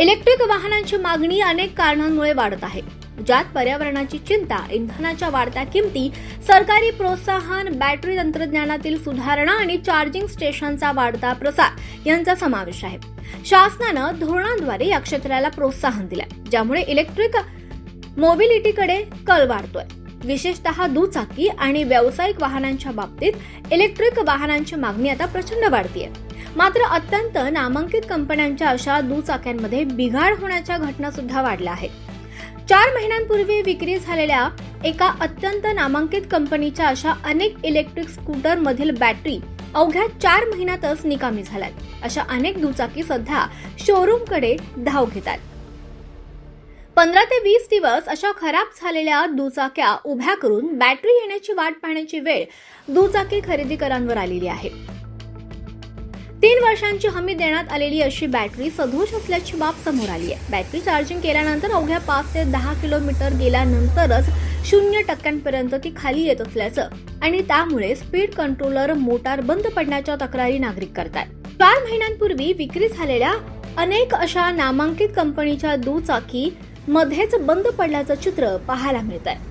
Electric वाहनांची मागणी अनेक कारणांमुळे वाढत आहे, ज्यात पर्यावरणाची चिंता, इंधनाच्या वाढत्या किमती, सरकारी प्रोत्साहन, बॅटरी तंत्रज्ञानातील सुधारणा आणि चार्जिंग स्टेशनचा वाढता प्रसार यांचा समावेश आहे. शासनानं धोरणांद्वारे या क्षेत्राला प्रोत्साहन दिलंय, ज्यामुळे इलेक्ट्रिक मोबिलिटीकडे कल वाढतोय. विशेषतः दुचाकी आणि व्यावसायिक वाहनांच्या बाबतीत इलेक्ट्रिक वाहनांची मागणी आता प्रचंड वाढतीये. मात्र अत्यंत नामांकित कंपन्यांच्या अशा दुचाक्यांमध्ये बिघाड होण्याच्या घटना सुद्धा वाढल्या आहेत. 4 महिन्यांपूर्वी विक्री झालेल्या एका अत्यंत नामांकित कंपनीच्या अशा अनेक इलेक्ट्रिक स्कूटर मधील बॅटरी अवघ्या 4 महिन्यातच निकामी झाल्यात. अशा अनेक दुचाकी सध्या शोरूमकडे धाव घेतात. 15 ते 20 दिवस अशा खराब झालेल्या दुचाक्या उभ्या करून बॅटरी येण्याची वाट पाहण्याची वेळ दुचाकी खरेदीकरांवर आलेली आहे. 3 वर्षांची हमी देण्यात आलेली अशी बॅटरी सदोष असल्याची बाब समोर आली आहे. बॅटरी चार्जिंग केल्यानंतर अवघ्या 5 ते 10 किलोमीटर गेल्यानंतरच 0% ती खाली येत असल्याचं आणि त्यामुळे स्पीड कंट्रोलर मोटार बंद पडण्याच्या तक्रारी नागरिक करतात. 4 महिन्यांपूर्वी विक्री झालेल्या अनेक अशा नामांकित कंपनीच्या दुचाकी मध्येच बंद पडल्याचं चित्र पाहायला मिळत आहे.